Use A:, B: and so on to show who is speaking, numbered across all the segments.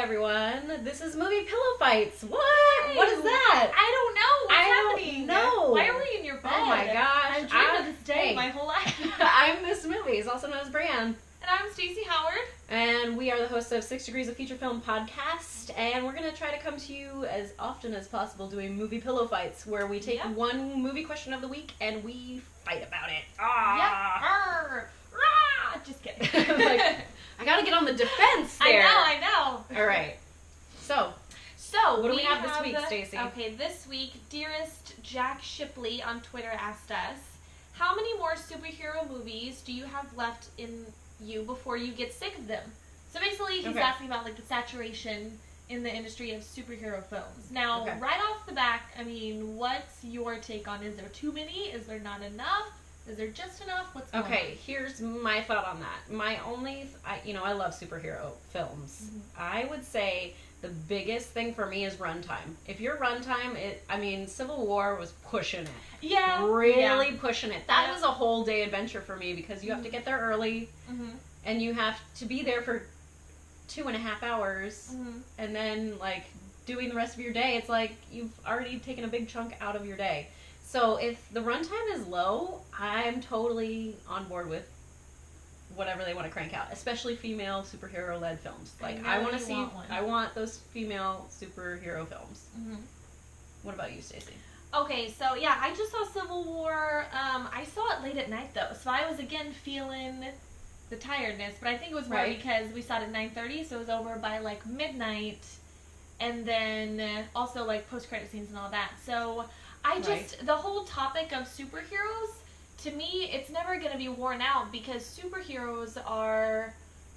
A: everyone. This is Movie Pillow Fights. What? What is that?
B: I don't know. What's happening?
A: No.
B: Why are we in your bed?
A: Oh my gosh.
B: I've dreamed of this day my whole life.
A: I'm Miss Movies, also known as Bran.
B: And I'm Stacy Howard.
A: And we are the hosts of 6 Degrees of Feature Film podcast. And we're going to try to come to you as often as possible doing Movie Pillow Fights, where we take one movie question of the week and we fight about it.
B: Ah. Yep. Rah! Just kidding.
A: I gotta get on the defense there.
B: I know.
A: All right. So what do we have this week, Stacey?
B: Okay, this week, dearest Jack Shipley on Twitter asked us, how many more superhero movies do you have left in you before you get sick of them? So basically, he's asking about like the saturation in the industry of superhero films. Now, right off the back, I mean, what's your take on? Is there too many? Is there not enough? Is there just enough? What's going on?
A: Here's my thought on that. My only, I love superhero films. Mm-hmm. I would say the biggest thing for me is runtime. If your runtime, Civil War was pushing it.
B: Yeah.
A: Really pushing it. That was a whole day adventure for me because you have to get there early and you have to be there for 2.5 hours and then like doing the rest of your day. It's like you've already taken a big chunk out of your day. So if the runtime is low, I'm totally on board with whatever they want to crank out, especially female superhero-led films. Like I want those female superhero films. Mm-hmm. What about you, Stacey?
B: Okay, so yeah, I just saw Civil War. I saw it late at night though, so I was again feeling the tiredness. But I think it was more because we saw it at 9:30, so it was over by like midnight, and then also like post-credit scenes and all that. So the whole topic of superheroes, to me, it's never going to be worn out because superheroes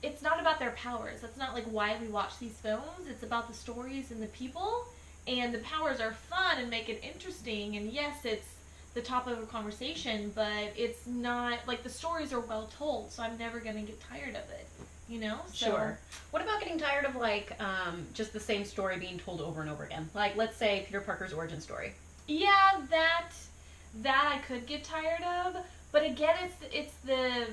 B: it's not about their powers. That's not like why we watch these films. It's about the stories and the people, and the powers are fun and make it interesting, and yes, it's the topic of a conversation, but it's not, like, the stories are well told, so I'm never going to get tired of it, you know?
A: Sure. What about getting tired of, like, just the same story being told over and over again? Like, let's say Peter Parker's origin story.
B: Yeah, that I could get tired of, but again, it's the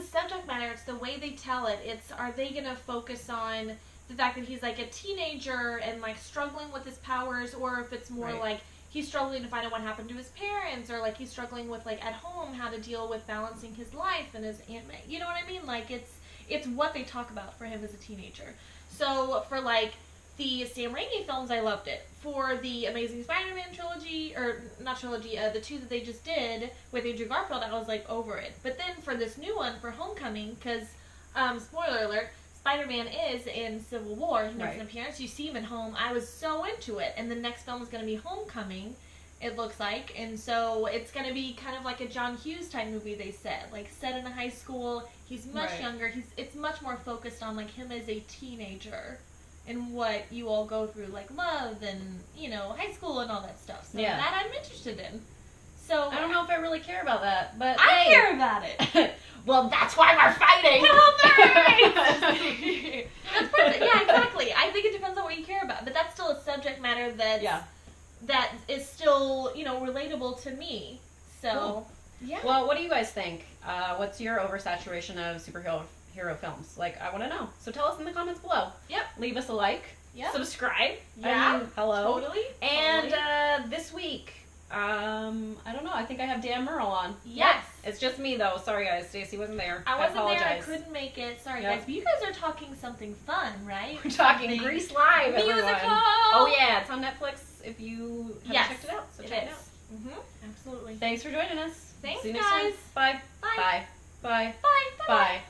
B: subject matter. It's the way they tell it. Are they gonna focus on the fact that he's like a teenager and like struggling with his powers, or if it's more like he's struggling to find out what happened to his parents, or like he's struggling with like at home how to deal with balancing his life and his Aunt May. You know what I mean? Like it's what they talk about for him as a teenager. So for like the Sam Raimi films, I loved it. For the Amazing Spider-Man trilogy, or not trilogy, the two that they just did with Andrew Garfield, I was like over it. But then for this new one, for Homecoming, because, spoiler alert, Spider-Man is in Civil War. He makes an appearance. You see him at home. I was so into it. And the next film is going to be Homecoming, it looks like. And so it's going to be kind of like a John Hughes type movie, they said. Like, set in a high school. He's much younger. It's much more focused on, like, him as a teenager and what you all go through, like love and, you know, high school and all that stuff. So that I'm interested in. So
A: I don't know if I really care about that, but
B: I care about it.
A: Well, that's why we're fighting.
B: That's perfect. Yeah, exactly. I think it depends on what you care about, but that's still a subject matter that is still, you know, relatable to me. So
A: cool. Yeah. Well, what do you guys think? What's your oversaturation of superhero films? Like, I want to know. So tell us in the comments below.
B: Yep.
A: Leave us a like.
B: Yep.
A: Subscribe.
B: Yeah.
A: Hello.
B: Totally.
A: And this week, I don't know. I think I have Dan Merle on.
B: Yes.
A: Yep. It's just me, though. Sorry, guys. Stacey wasn't there.
B: I wasn't
A: apologize.
B: there. I couldn't make it. Sorry, guys. But you guys are talking something fun, right?
A: We're talking Grease Live, everyone.
B: Musical!
A: Oh, yeah. It's on Netflix if you haven't checked it out. So check it out.
B: Mm-hmm. Absolutely.
A: Thanks for joining us.
B: Thanks,
A: See you
B: guys.
A: next time. Bye.
B: Bye.
A: Bye.
B: Bye. Bye.
A: Bye.